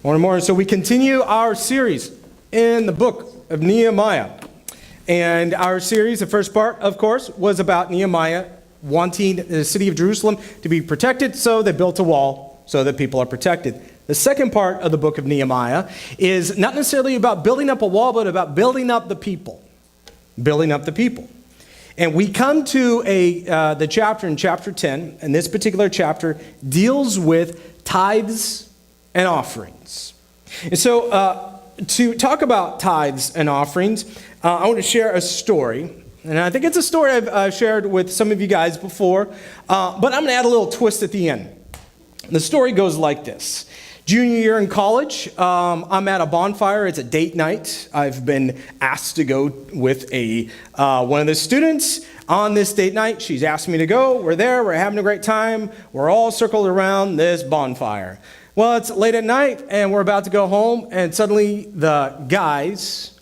Morning, morning. So we continue our series in the book of Nehemiah. And our series, the first part, of course, was about Nehemiah wanting the city of Jerusalem to be protected, so they built a wall so that people are protected. The second part of the book of Nehemiah is not necessarily about building up a wall, but about building up the people. Building up the people. And we come to the chapter in chapter 10, and this particular chapter deals with tithes and offerings. And so to talk about tithes and offerings, I want to share a story. And I think it's a story I've shared with some of you guys before, but I'm going to add a little twist at the end. The story goes like this. Junior year in college, I'm at a bonfire. It's a date night. I've been asked to go with one of the students on this date night. She's asked me to go. We're there. We're having a great time. We're all circled around this bonfire. Well, it's late at night, and we're about to go home, and suddenly the guys,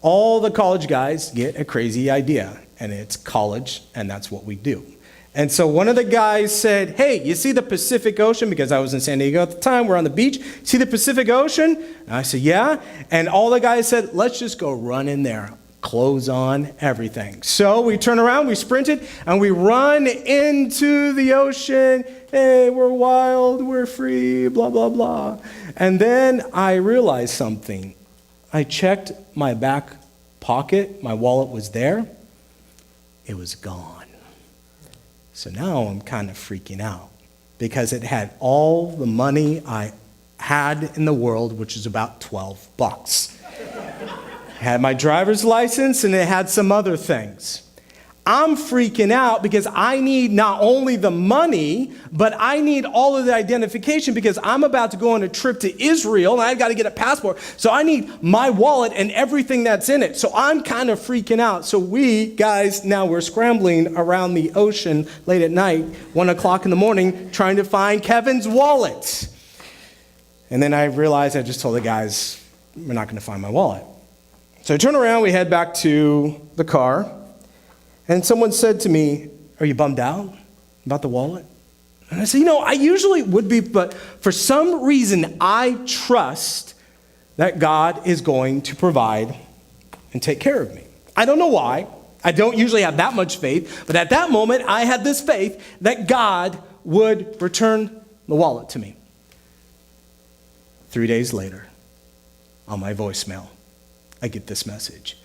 all the college guys, get a crazy idea, and it's college, and that's what we do. And so one of the guys said, hey, you see the Pacific Ocean? Because I was in San Diego at the time. We're on the beach. See the Pacific Ocean? And I said, yeah. And all the guys said, let's just go run in there. Clothes on, everything. So we turn around, we sprinted, and we run into the ocean. Hey, we're wild, we're free, blah, blah, blah. And then I realized something. I checked my back pocket. My wallet was there. It was gone. So now I'm kind of freaking out because it had all the money I had in the world, which is about $12. It had my driver's license and it had some other things. I'm freaking out because I need not only the money, but I need all of the identification because I'm about to go on a trip to Israel and I've got to get a passport. So I need my wallet and everything that's in it. So I'm kind of freaking out. So we're scrambling around the ocean late at night, 1 o'clock in the morning, trying to find Kevin's wallet. And then I realized I just told the guys, we're not going to find my wallet. So I turn around, we head back to the car. And someone said to me, are you bummed out about the wallet? And I said, I usually would be, but for some reason, I trust that God is going to provide and take care of me. I don't know why. I don't usually have that much faith, but at that moment, I had this faith that God would return the wallet to me. 3 days later, on my voicemail, I get this message.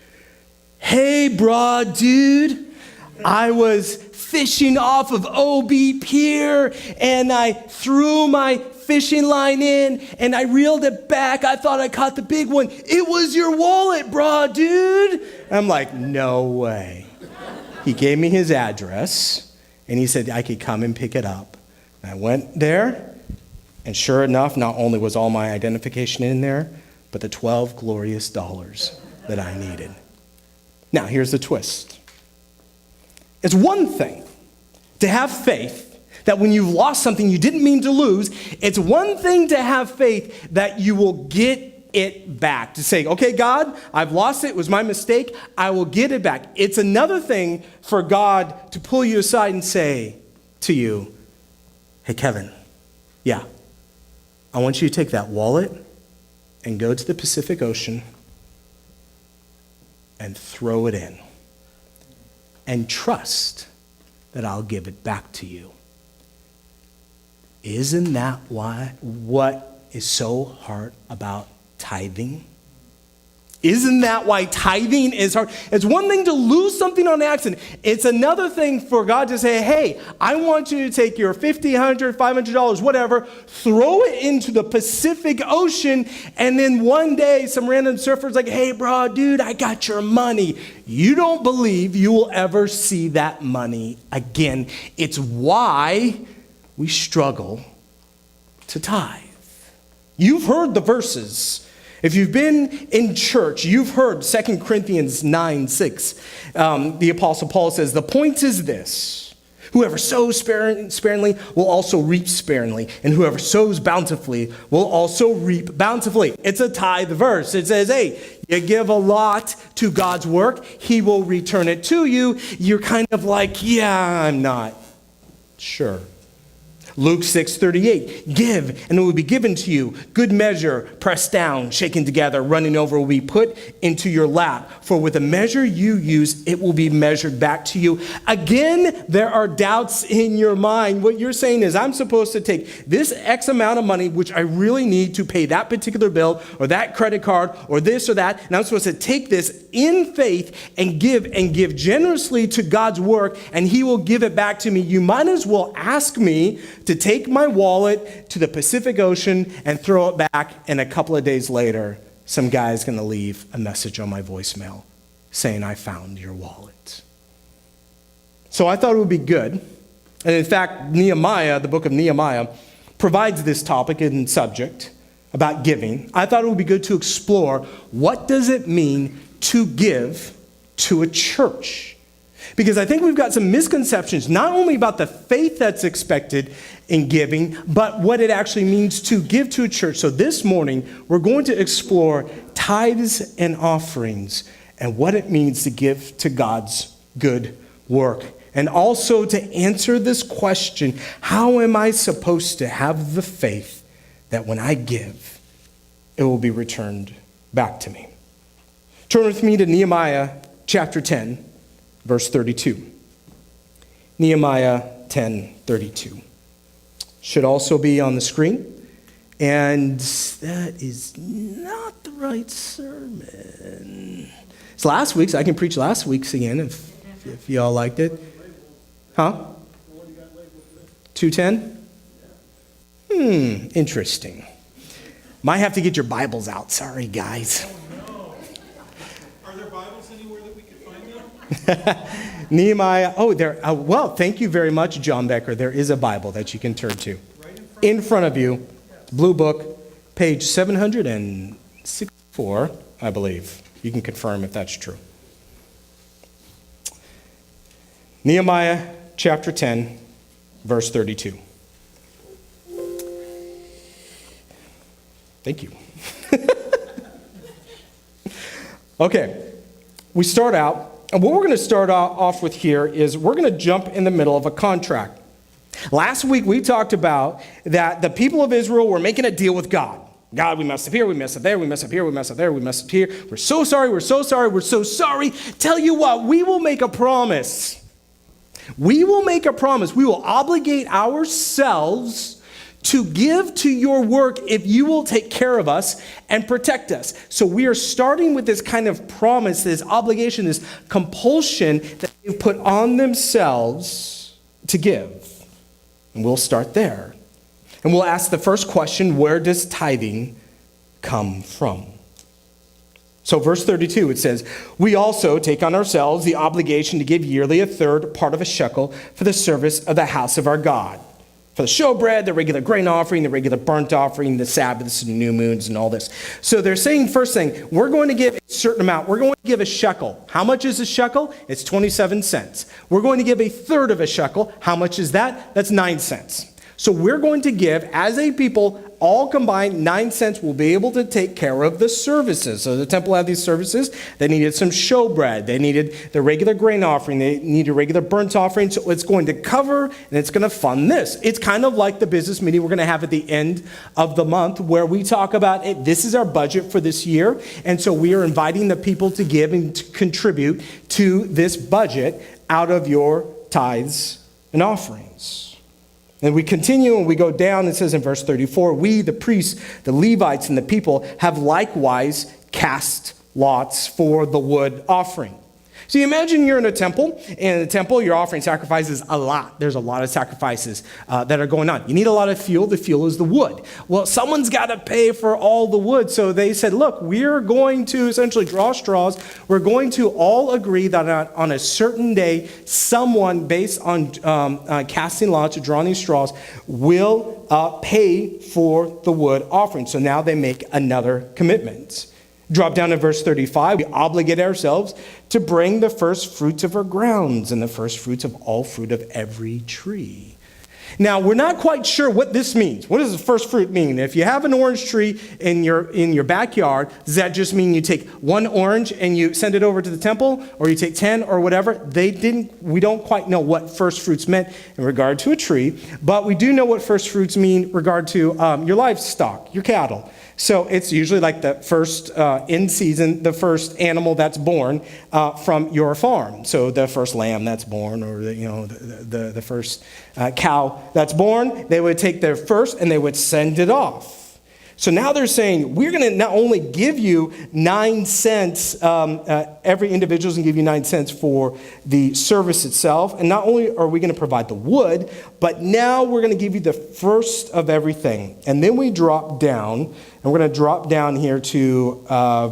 Hey, bro, dude. I was fishing off of OB Pier, and I threw my fishing line in, and I reeled it back. I thought I caught the big one. It was your wallet, bro, dude. I'm like, no way. He gave me his address, and he said I could come and pick it up. And I went there, and sure enough, not only was all my identification in there, but the 12 glorious dollars that I needed. Now, here's the twist. It's one thing to have faith that when you've lost something you didn't mean to lose. It's one thing to have faith that you will get it back. To say, okay, God, I've lost it. It was my mistake. I will get it back. It's another thing for God to pull you aside and say to you, hey, Kevin, yeah, I want you to take that wallet and go to the Pacific Ocean and throw it in. And trust that I'll give it back to you. Isn't that what is so hard about tithing? Isn't that why tithing is hard? It's one thing to lose something on accident. It's another thing for God to say, hey, I want you to take your $50, $100, $500, whatever, throw it into the Pacific Ocean, and then one day some random surfer's like, hey, bro, dude, I got your money. You don't believe you will ever see that money again. It's why we struggle to tithe. You've heard the verses. If you've been in church, you've heard 2 Corinthians 9:6. The Apostle Paul says, the point is this. Whoever sows sparingly will also reap sparingly, and whoever sows bountifully will also reap bountifully. It's a tithe verse. It says, hey, you give a lot to God's work, he will return it to you. You're kind of like, yeah, I'm not sure. Luke 6:38, give, and it will be given to you. Good measure, pressed down, shaken together, running over, will be put into your lap. For with the measure you use, it will be measured back to you. Again, there are doubts in your mind. What you're saying is, I'm supposed to take this X amount of money, which I really need to pay that particular bill, or that credit card, or this or that, and I'm supposed to take this in faith and give generously to God's work, and he will give it back to me. You might as well ask me to take my wallet to the Pacific Ocean and throw it back, and a couple of days later, some guy's going to leave a message on my voicemail saying, I found your wallet. So I thought it would be good. And in fact, Nehemiah, the book of Nehemiah, provides this topic and subject about giving. I thought it would be good to explore, what does it mean to give to a church? Because I think we've got some misconceptions, not only about the faith that's expected in giving, but what it actually means to give to a church. So this morning, we're going to explore tithes and offerings and what it means to give to God's good work. And also to answer this question, how am I supposed to have the faith that when I give, it will be returned back to me? Turn with me to Nehemiah chapter 10. Verse 32. Nehemiah 10:32. Should also be on the screen. And that is not the right sermon. It's last week's. I can preach last week's again if y'all liked it. Huh? 210? Interesting. Might have to get your Bibles out. Sorry, guys. Nehemiah, well, thank you very much, John Becker. There is a Bible that you can turn to. In front of you, blue book, page 764, I believe. You can confirm if that's true. Nehemiah chapter 10, verse 32. Thank you. Okay, we start out. And what we're going to start off with here is we're going to jump in the middle of a contract. Last week we talked about that the people of Israel were making a deal with God. God, we messed up here, we messed up there, we messed up here, we messed up there, we messed up here. We're so sorry, we're so sorry, we're so sorry. Tell you what, we will make a promise. We will make a promise. We will obligate ourselves to give to your work if you will take care of us and protect us. So we are starting with this kind of promise, this obligation, this compulsion that they've put on themselves to give. And we'll start there. And we'll ask the first question, where does tithing come from? So verse 32, it says, we also take on ourselves the obligation to give yearly a third part of a shekel for the service of the house of our God. For the showbread, the regular grain offering, the regular burnt offering, the Sabbaths and new moons and all this. So they're saying, first thing, we're going to give a certain amount. We're going to give a shekel. How much is a shekel? It's 27 cents. We're going to give a third of a shekel. How much is that? That's 9 cents. So we're going to give, as a people, all combined 9 cents will be able to take care of the services. So the temple had these services. They needed some showbread. They needed the regular grain offering. They needed regular burnt offering. So it's going to cover and it's going to fund this. It's kind of like the business meeting we're going to have at the end of the month where we talk about it. This is our budget for this year. And so we are inviting the people to give and to contribute to this budget out of your tithes and offerings. And we continue and we go down. It says in verse 34, we, the priests, the Levites, and the people have likewise cast lots for the wood offering. So you imagine you're in a temple, and in the temple you're offering sacrifices a lot. There's a lot of sacrifices that are going on. You need a lot of fuel. The fuel is the wood. Well, someone's got to pay for all the wood. So they said, look, we're going to essentially draw straws. We're going to all agree that on a certain day, someone based on casting lots or drawing these straws will pay for the wood offering. So now they make another commitment. Drop down to verse 35. We obligate ourselves to bring the first fruits of our grounds and the first fruits of all fruit of every tree. Now, we're not quite sure what this means. What does the first fruit mean? If you have an orange tree in your backyard, does that just mean you take one orange and you send it over to the temple, or you take 10 or whatever? We don't quite know what first fruits meant in regard to a tree, but we do know what first fruits mean in regard to your livestock, your cattle. So it's usually like the first in season, the first animal that's born from your farm. So the first lamb that's born, or the first cow that's born, they would take their first and they would send it off. So now they're saying, we're going to not only give you 9 cents, every individual is going to give you 9 cents for the service itself, and not only are we going to provide the wood, but now we're going to give you the first of everything. And then we drop down, and we're going to drop down here to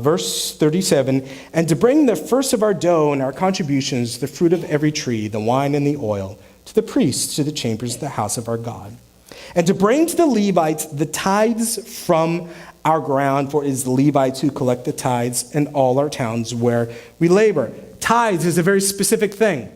verse 37, and to bring the first of our dough and our contributions, the fruit of every tree, the wine and the oil, to the priests, to the chambers of the house of our God. And to bring to the Levites the tithes from our ground, for it is the Levites who collect the tithes in all our towns where we labor. Tithes is a very specific thing.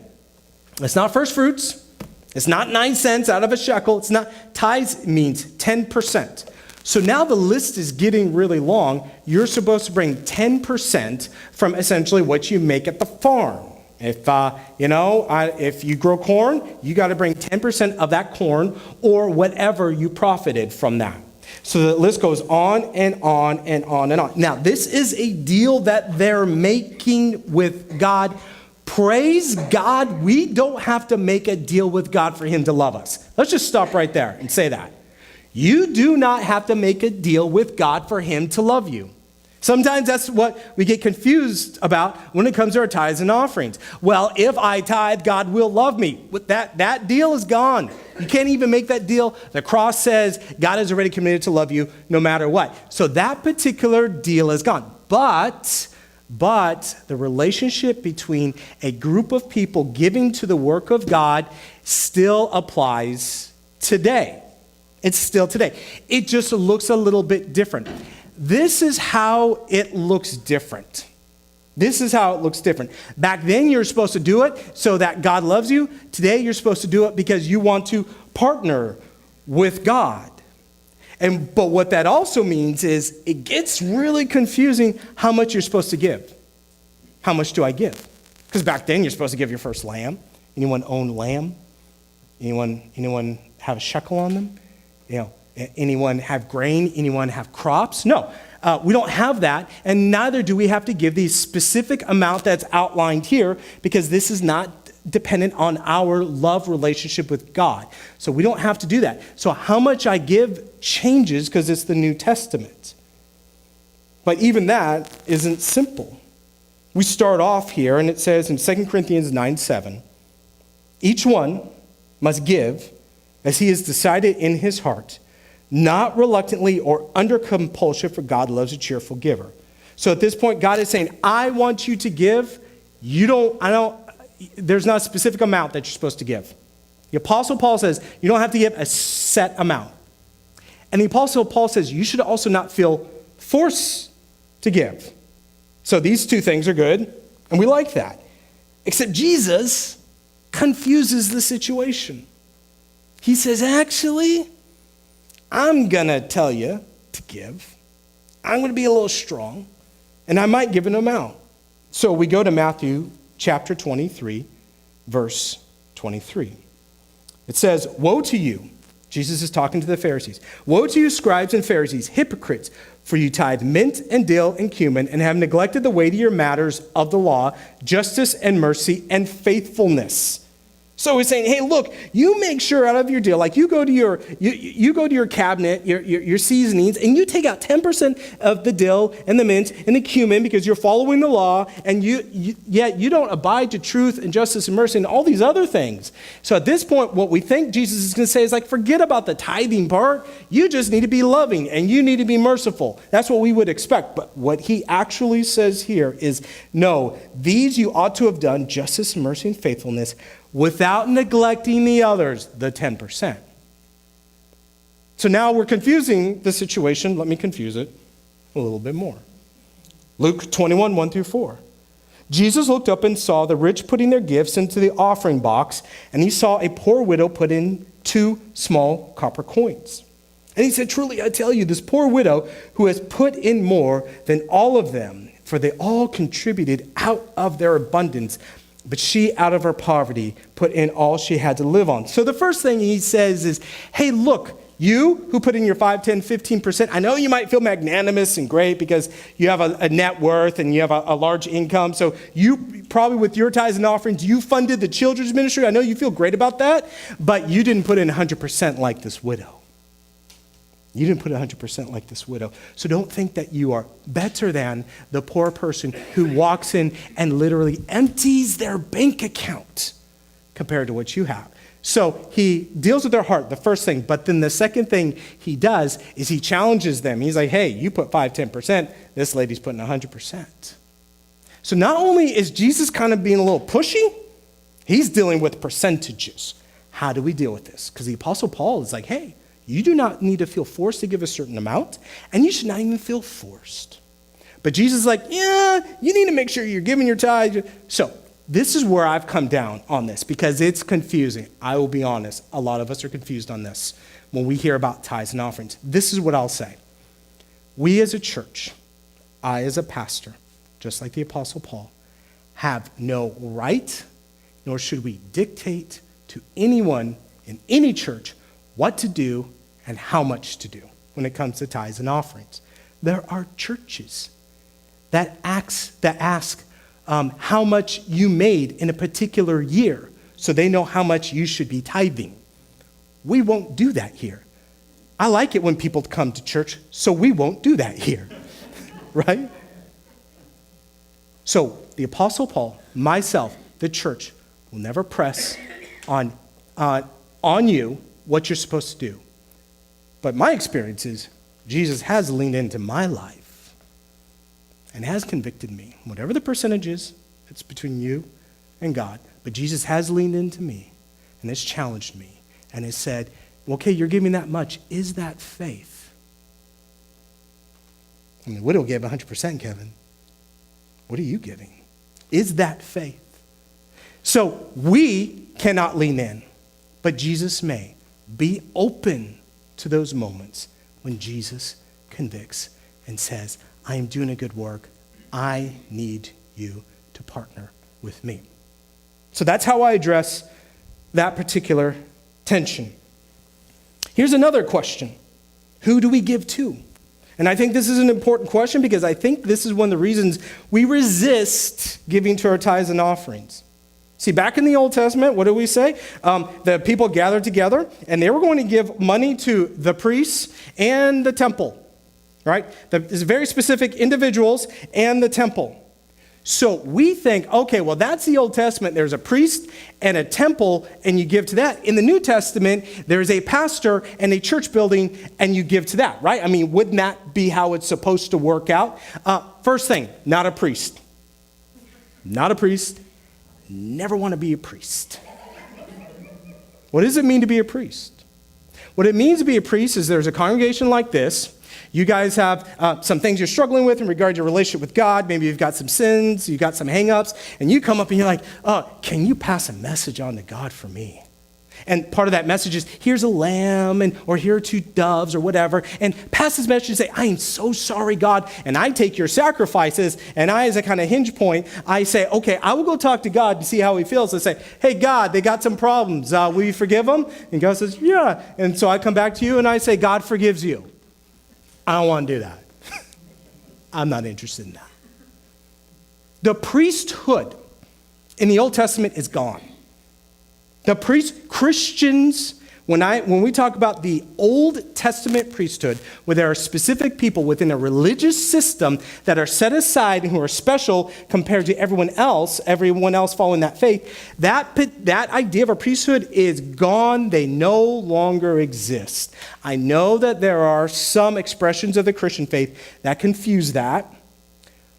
It's not first fruits. It's not 9 cents out of a shekel. It's not. Tithes means 10%. So now the list is getting really long. You're supposed to bring 10% from essentially what you make at the farm. If you grow corn, you got to bring 10% of that corn or whatever you profited from that. So the list goes on and on and on and on. Now, this is a deal that they're making with God. Praise God, we don't have to make a deal with God for him to love us. Let's just stop right there and say that. You do not have to make a deal with God for him to love you. Sometimes that's what we get confused about when it comes to our tithes and offerings. Well, if I tithe, God will love me. That deal is gone. You can't even make that deal. The cross says God is already committed to love you no matter what. So that particular deal is gone. But the relationship between a group of people giving to the work of God still applies today. It's still today. It just looks a little bit different. This is how it looks different. This is how it looks different. Back then, you're supposed to do it so that God loves you. Today, you're supposed to do it because you want to partner with God. But what that also means is it gets really confusing how much you're supposed to give. How much do I give? Because back then, you're supposed to give your first lamb. Anyone own lamb? Anyone have a shekel on them? Anyone have grain? Anyone have crops? No, we don't have that, and neither do we have to give the specific amount that's outlined here, because this is not dependent on our love relationship with God. So we don't have to do that. So how much I give changes because it's the New Testament. But even that isn't simple. We start off here, and it says in 2 Corinthians 9:7, each one must give as he has decided in his heart, not reluctantly or under compulsion, for God loves a cheerful giver. So at this point, God is saying, I want you to give. There's not a specific amount that you're supposed to give. The Apostle Paul says, you don't have to give a set amount. And the Apostle Paul says, you should also not feel forced to give. So these two things are good, and we like that. Except Jesus confuses the situation. He says, actually, I'm going to tell you to give. I'm going to be a little strong, and I might give an amount. So we go to Matthew chapter 23, verse 23. It says, woe to you. Jesus is talking to the Pharisees. Woe to you, scribes and Pharisees, hypocrites, for you tithe mint and dill and cumin and have neglected the weightier matters of the law, justice and mercy and faithfulness. So he's saying, hey, look, you make sure out of your deal, like you go to your cabinet, your seasonings, and you take out 10% of the dill and the mint and the cumin because you're following the law, and yet you don't abide to truth and justice and mercy and all these other things. So at this point, what we think Jesus is going to say is like, forget about the tithing part. You just need to be loving and you need to be merciful. That's what we would expect. But what he actually says here is, no, these you ought to have done, justice, mercy, and faithfulness, without neglecting the others, the 10%. So now we're confusing the situation. Let me confuse it a little bit more. Luke 21, 1 through 4. Jesus looked up and saw the rich putting their gifts into the offering box, and he saw a poor widow put in 2 small copper coins. And he said, truly, I tell you, this poor widow who has put in more than all of them, for they all contributed out of their abundance, but she, out of her poverty, put in all she had to live on. So the first thing he says is, hey, look, you who put in your 5, 10, 15%, I know you might feel magnanimous and great because you have a net worth and you have a large income. So you probably with your tithes and offerings, you funded the children's ministry. I know you feel great about that, but you didn't put in 100% like this widow. You didn't put 100% like this widow. So don't think that you are better than the poor person who walks in and literally empties their bank account compared to what you have. So he deals with their heart, the first thing. But then the second thing he does is he challenges them. He's like, hey, you put 5, 10%. This lady's putting 100%. So not only is Jesus kind of being a little pushy, he's dealing with percentages. How do we deal with this? Because the Apostle Paul is like, hey, you do not need to feel forced to give a certain amount, and you should not even feel forced. But Jesus is like, yeah, you need to make sure you're giving your tithe. So this is where I've come down on this because it's confusing. I will be honest. A lot of us are confused on this when we hear about tithes and offerings. This is what I'll say. We as a church, I as a pastor, just like the Apostle Paul, have no right, nor should we dictate to anyone in any church what to do and how much to do when it comes to tithes and offerings. There are churches that ask how much you made in a particular year so they know how much you should be tithing. We won't do that here. I like it when people come to church, so we won't do that here, right? So the Apostle Paul, myself, the church, will never press on you what you're supposed to do. But my experience is Jesus has leaned into my life and has convicted me. Whatever the percentage is, it's between you and God. But Jesus has leaned into me and has challenged me and has said, okay, you're giving that much. Is that faith? I mean, the widow gave 100%, Kevin. What are you giving? Is that faith? So we cannot lean in, but Jesus may. Be open to those moments when Jesus convicts and says, I am doing a good work. I need you to partner with me. So that's how I address that particular tension. Here's another question. Who do we give to? And I think this is an important question because I think this is one of the reasons we resist giving to our tithes and offerings. See, back in the Old Testament, what do we say? The people gathered together, and they were going to give money to the priests and the temple, right? There's very specific individuals and the temple. So we think, okay, well, that's the Old Testament. There's a priest and a temple, and you give to that. In the New Testament, there's a pastor and a church building, and you give to that, right? I mean, wouldn't that be how it's supposed to work out? First thing, not a priest. Not a priest. Never want to be a priest. What does it mean to be a priest? What it means to be a priest is there's a congregation like this. You guys have some things you're struggling with in regard to your relationship with God. Maybe you've got some sins, you've got some hang-ups, and you come up and you're like, can you pass a message on to God for me? And part of that message is, here's a lamb, or here are 2 doves, or whatever. And pass this message and say, I am so sorry, God. And I take your sacrifices, and I, as a kind of hinge point, I say, okay, I will go talk to God and see how he feels. I say, hey, God, they got some problems. Will you forgive them? And God says, yeah. And so I come back to you, and I say, God forgives you. I don't want to do that. I'm not interested in that. The priesthood in the Old Testament is gone. The Christians, when we talk about the Old Testament priesthood, where there are specific people within a religious system that are set aside and who are special compared to everyone else following that faith, that idea of a priesthood is gone. They no longer exist. I know that there are some expressions of the Christian faith that confuse that,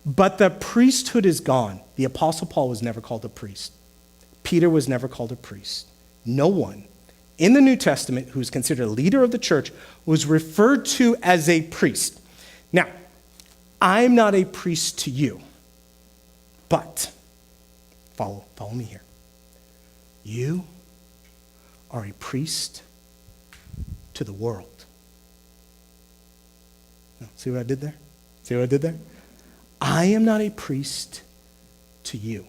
but the priesthood is gone. The Apostle Paul was never called a priest. Peter was never called a priest. No one in the New Testament who is considered a leader of the church was referred to as a priest. Now, I'm not a priest to you, but Follow me here. You are a priest to the world. See what I did there? See what I did there? I am not a priest to you.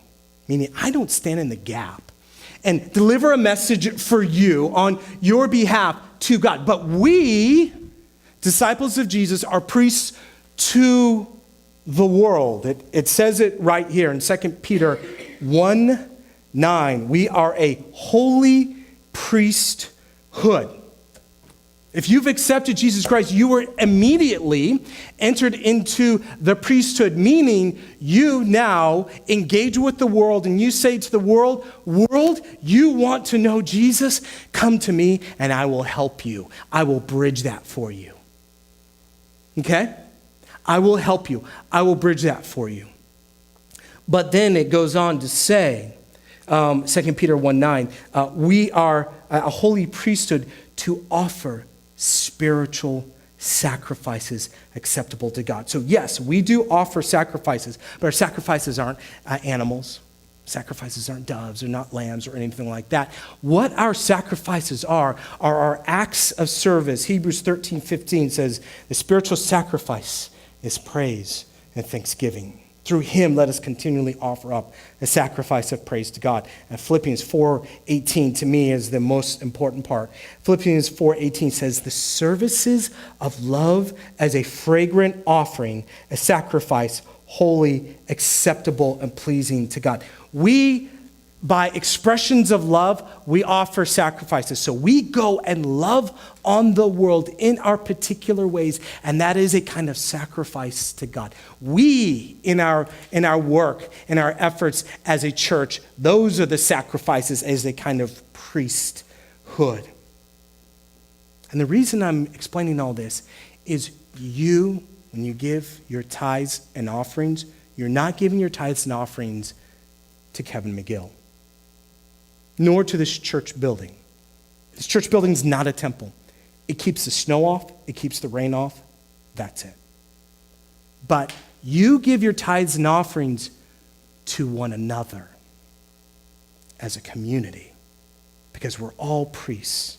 Meaning, I don't stand in the gap and deliver a message for you on your behalf to God. But we, disciples of Jesus, are priests to the world. It says it right here in 2 Peter 1:9. We are a holy priesthood. If you've accepted Jesus Christ, you were immediately entered into the priesthood, meaning you now engage with the world and you say to the world, you want to know Jesus? Come to me and I will help you. I will bridge that for you. Okay? I will help you. I will bridge that for you. But then it goes on to say, 2 Peter 1:9, we are a holy priesthood to offer spiritual sacrifices acceptable to God. So yes, we do offer sacrifices, but our sacrifices aren't animals. Sacrifices aren't doves or not lambs or anything like that. What our sacrifices are our acts of service. Hebrews 13:15 says, the spiritual sacrifice is praise and thanksgiving. Through him, let us continually offer up a sacrifice of praise to God. And Philippians 4:18 to me is the most important part. Philippians 4:18 says, the services of love as a fragrant offering, a sacrifice, holy, acceptable, and pleasing to God. We, by expressions of love, we offer sacrifices. So we go and love on the world in our particular ways, and that is a kind of sacrifice to God. We, in our work, in our efforts as a church, those are the sacrifices as a kind of priesthood. And the reason I'm explaining all this is you, when you give your tithes and offerings, you're not giving your tithes and offerings to Kevin McGill, nor to this church building. This church building is not a temple. It keeps the snow off. It keeps the rain off. That's it. But you give your tithes and offerings to one another as a community, because we're all priests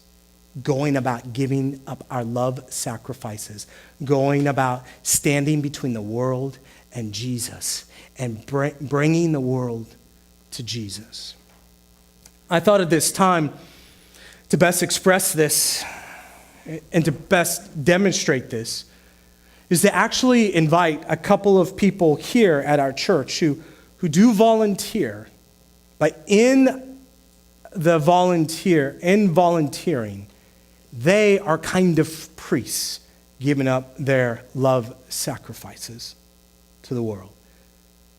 going about giving up our love sacrifices, going about standing between the world and Jesus and bringing the world to Jesus. I thought at this time to best express this and to best demonstrate this is to actually invite a couple of people here at our church who do volunteer, but in volunteering, they are kind of priests giving up their love sacrifices to the world.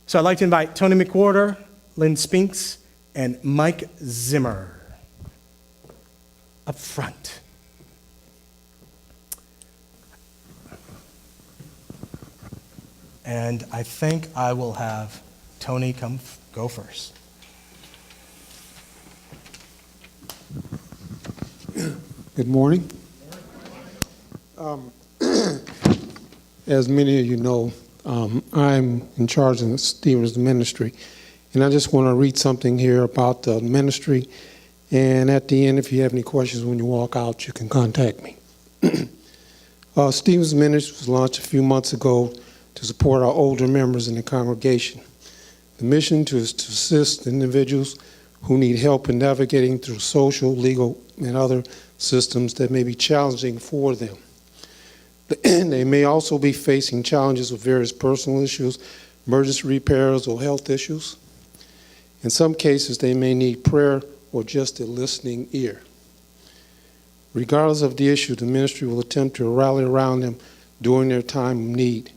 So I'd like to invite Tony McWhorter, Lynn Spinks, and Mike Zimmer up front. And I think I will have Tony go first. Good morning. As many of you know, I'm in charge of the Stevens Ministry. And I just want to read something here about the ministry. And at the end, if you have any questions when you walk out, you can contact me. Stevens Ministry was launched a few months ago to support our older members in the congregation. The mission is to assist individuals who need help in navigating through social, legal, and other systems that may be challenging for them. They may also be facing challenges with various personal issues, emergency repairs, or health issues. In some cases, they may need prayer or just a listening ear. Regardless of the issue, the ministry will attempt to rally around them during their time of need.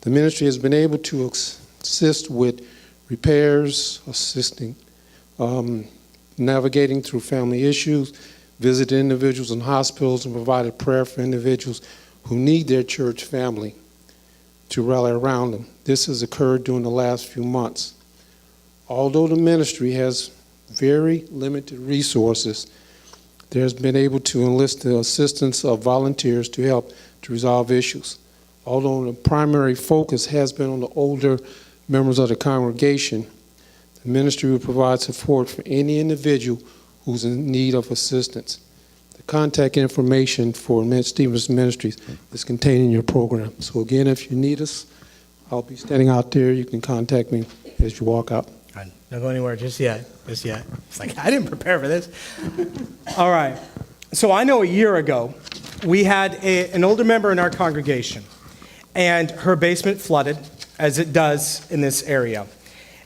The ministry has been able to assist with repairs, assisting, navigating through family issues, visited individuals in hospitals, and provided prayer for individuals who need their church family to rally around them. This has occurred during the last few months. Although the ministry has very limited resources, there has been able to enlist the assistance of volunteers to help to resolve issues. Although the primary focus has been on the older members of the congregation, The ministry will provide support for any individual who's in need of assistance. The contact information for Stevens Ministries is contained in your program. So again, if you need us, I'll be standing out there. You can contact me as you walk out. Don't go anywhere just yet. Just yet. It's like, I didn't prepare for this. All right. So I know a year ago, we had an older member in our congregation, and her basement flooded, as it does in this area.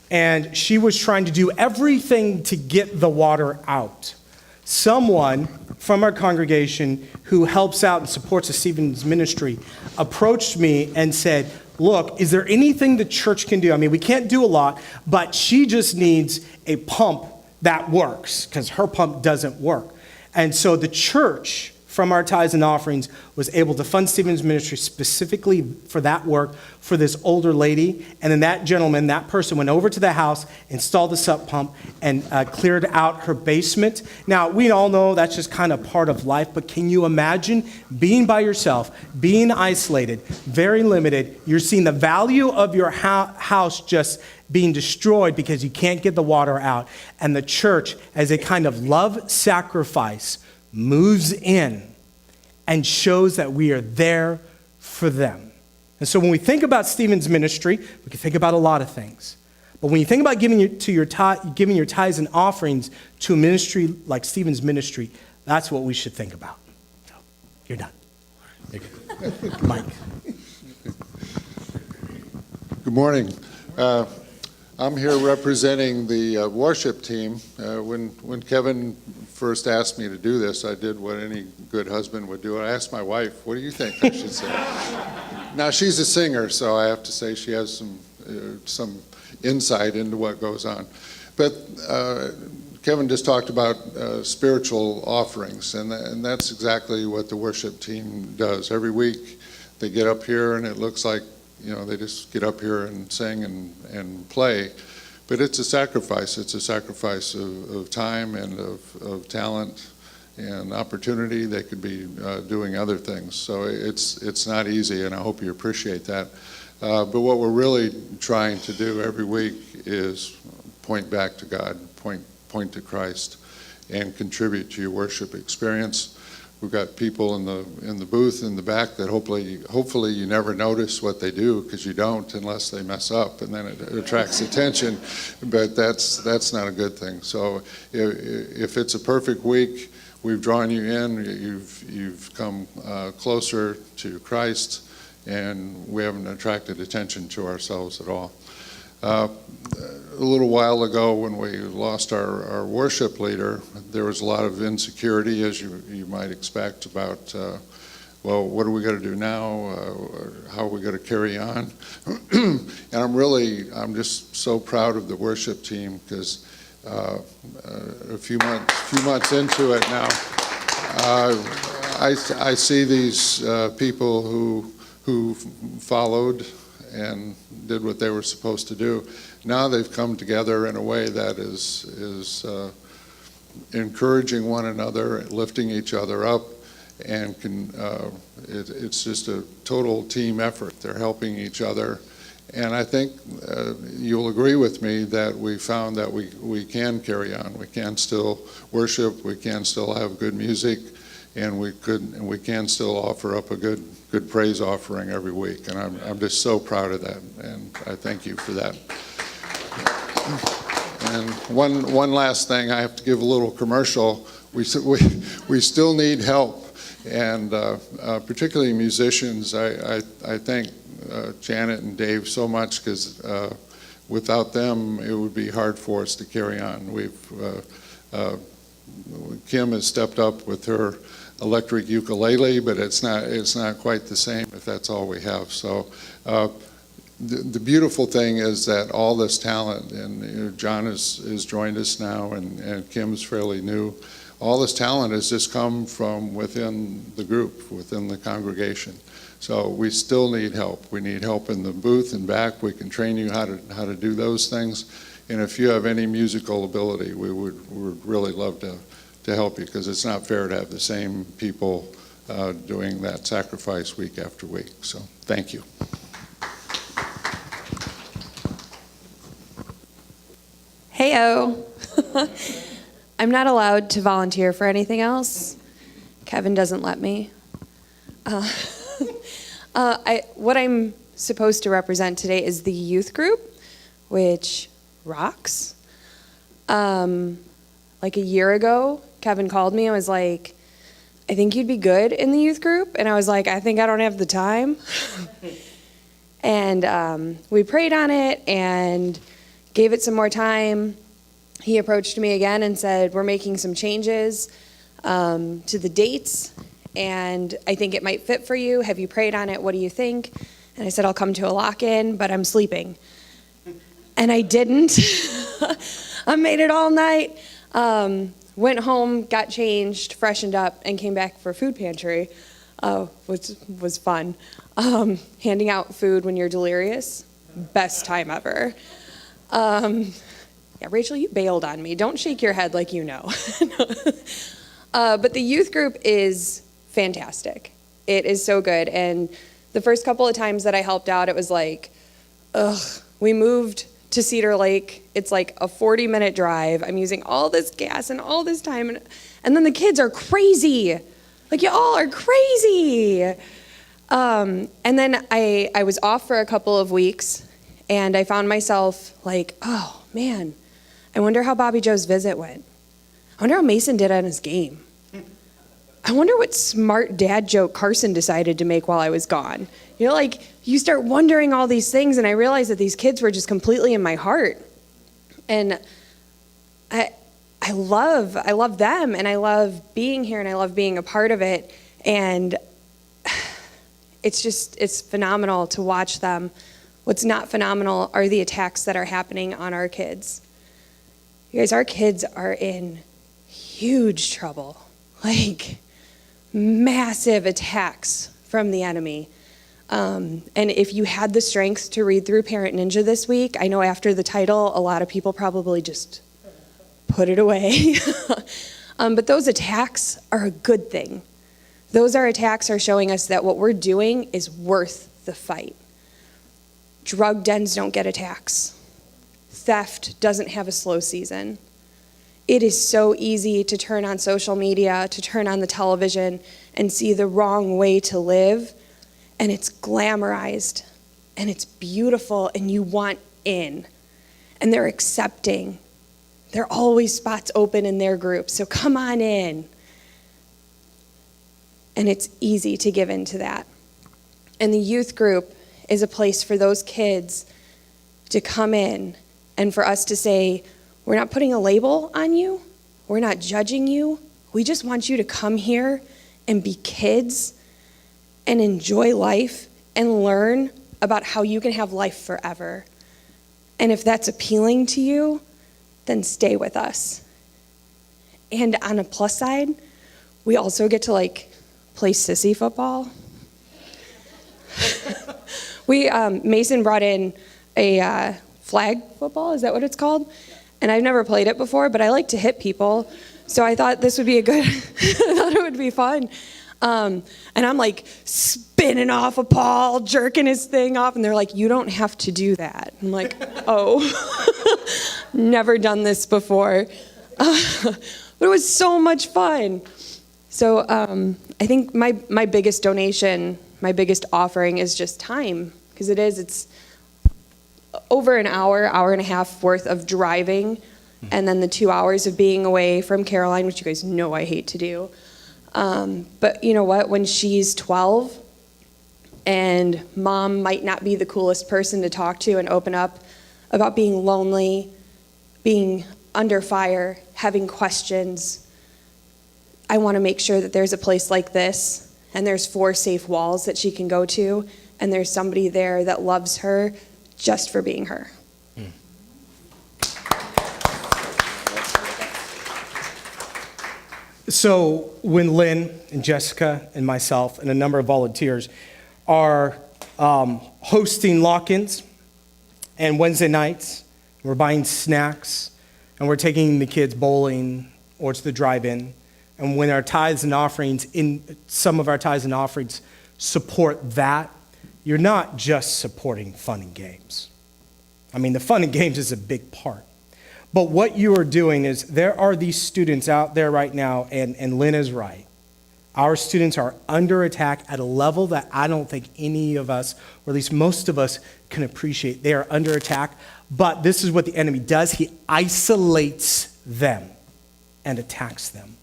And she was trying to do everything to get the water out. Someone from our congregation who helps out and supports the Stevens ministry approached me and said, look, is there anything the church can do? I mean, we can't do a lot, but she just needs a pump that works, because her pump doesn't work. And so the church, from our tithes and offerings, was able to fund Stevens ministry specifically for that work for this older lady. And then that gentleman, that person, went over to the house, installed the sump pump, and cleared out her basement. Now, we all know that's just kind of part of life, but can you imagine being by yourself, being isolated, very limited? You're seeing the value of your house just being destroyed because you can't get the water out. And the church, as a kind of love sacrifice, moves in and shows that we are there for them. And so when we think about Stephen's ministry, we can think about a lot of things. But when you think about giving your tithes and offerings to a ministry like Stephen's ministry, that's what we should think about. So, you're done. You're good. Mike. Good morning. I'm here representing the worship team. When Kevin first asked me to do this, I did what any good husband would do. I asked my wife, what do you think I should say? Now, she's a singer, so I have to say she has some insight into what goes on. But Kevin just talked about spiritual offerings, and that's exactly what the worship team does. Every week they get up here, and it looks like, they just get up here and sing and play. But it's a sacrifice. It's a sacrifice of time and of talent and opportunity. They could be doing other things. So it's not easy, and I hope you appreciate that. But what we're really trying to do every week is point back to God, point to Christ, and contribute to your worship experience. We've got people in the booth in the back that hopefully you never notice what they do, because you don't unless they mess up, and then it attracts attention. But that's not a good thing. So if it's a perfect week, we've drawn you in. You've come closer to Christ, and we haven't attracted attention to ourselves at all. A little while ago, when we lost our worship leader, there was a lot of insecurity, as you might expect, about, well, what are we going to do now? How are we going to carry on? And I'm just so proud of the worship team, because a few months into it now, I see these people who followed and did what they were supposed to do. Now they've come together in a way that is encouraging one another, lifting each other up, and it's just a total team effort. They're helping each other. And I think you'll agree with me that we found that we can carry on. We can still worship, we can still have good music, and we can still offer up a good praise offering every week. And I'm just so proud of that, and I thank you for that. And one last thing, I have to give a little commercial. We still need help, and particularly musicians. I thank Janet and Dave so much, because without them it would be hard for us to carry on. Kim has stepped up with her electric ukulele, but it's not quite the same if that's all we have. So the beautiful thing is that all this talent, and John has joined us now, and Kim's fairly new. All this talent has just come from within the group, within the congregation. So we still need help. We need help in the booth and back. We can train you how to do those things. And if you have any musical ability, we would really love to help you, because it's not fair to have the same people doing that sacrifice week after week. So thank you. Heyo. I'm not allowed to volunteer for anything else. Kevin doesn't let me. What I'm supposed to represent today is the youth group, which rocks. Like a year ago, Kevin called me and was like, I think you'd be good in the youth group. And I was like, I think I don't have the time. And we prayed on it and gave it some more time. He approached me again and said, we're making some changes to the dates, and I think it might fit for you. Have you prayed on it? What do you think? And I said, I'll come to a lock-in, but I'm sleeping. And I didn't. I made it all night. Went home, got changed, freshened up, and came back for food pantry, which was fun. Handing out food when you're delirious, best time ever. Yeah, Rachel, you bailed on me. Don't shake your head like you know. But the youth group is fantastic. It is so good. And the first couple of times that I helped out, it was like, we moved to Cedar Lake. It's like a 40-minute drive. I'm using all this gas and all this time. And then the kids are crazy. Like, y'all are crazy. And then I was off for a couple of weeks, and I found myself like, oh, man, I wonder how Bobby Joe's visit went. I wonder how Mason did on his game. I wonder what smart dad joke Carson decided to make while I was gone. You know, like, you start wondering all these things, and I realized that these kids were just completely in my heart. And I love them, and I love being here, and I love being a part of it. And it's phenomenal to watch them. What's not phenomenal are the attacks that are happening on our kids. You guys, our kids are in huge trouble. Like, massive attacks from the enemy. And if you had the strength to read through Parent Ninja this week, I know after the title, a lot of people probably just put it away. But those attacks are a good thing. Those attacks are showing us that what we're doing is worth the fight. Drug dens don't get attacks. Theft doesn't have a slow season. It is so easy to turn on social media, to turn on the television, and see the wrong way to live, and it's glamorized, and it's beautiful, and you want in. And they're accepting. There are always spots open in their group, so come on in. And it's easy to give in to that. And the youth group is a place for those kids to come in and for us to say, we're not putting a label on you. We're not judging you. We just want you to come here and be kids and enjoy life and learn about how you can have life forever. And if that's appealing to you, then stay with us. And on a plus side, we also get to play sissy football. Mason brought in a flag football, is that what it's called? And I've never played it before, but I like to hit people. So I thought this would be I thought it would be fun. And I'm like spinning off a Paul, jerking his thing off. And they're like, you don't have to do that. I'm like, oh, never done this before. But it was so much fun. So I think my biggest donation, my biggest offering is just time. Because it's over an hour and a half worth of driving, and then the 2 hours of being away from Caroline, which you guys know I hate to do. But you know what? When she's 12 and mom might not be the coolest person to talk to and open up about being lonely, being under fire, having questions, I want to make sure that there's a place like this, and there's 4 safe walls that she can go to, and there's somebody there that loves her just for being her. So when Lynn and Jessica and myself and a number of volunteers are hosting lock-ins and Wednesday nights, we're buying snacks and we're taking the kids bowling or to the drive-in, and when our tithes and offerings, some of our tithes and offerings support that, you're not just supporting fun and games. I mean, the fun and games is a big part. But what you are doing is there are these students out there right now, and Lynn is right. Our students are under attack at a level that I don't think any of us, or at least most of us, can appreciate. They are under attack, but this is what the enemy does. He isolates them and attacks them.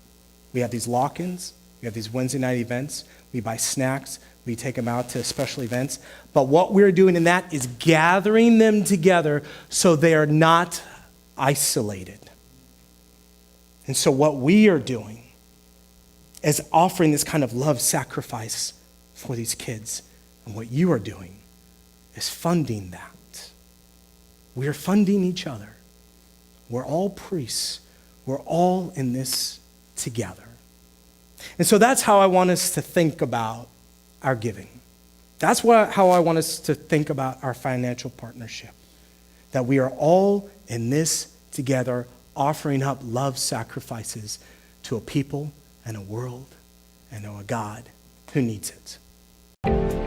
We have these lock-ins. We have these Wednesday night events. We buy snacks. We take them out to special events. But what we're doing in that is gathering them together so they are not isolated. And so what we are doing is offering this kind of love sacrifice for these kids. And what you are doing is funding that. We are funding each other. We're all priests. We're all in this together. And so that's how I want us to think about our giving. That's how I want us to think about our financial partnership. That we are all in this together, offering up love sacrifices to a people and a world and a God who needs it.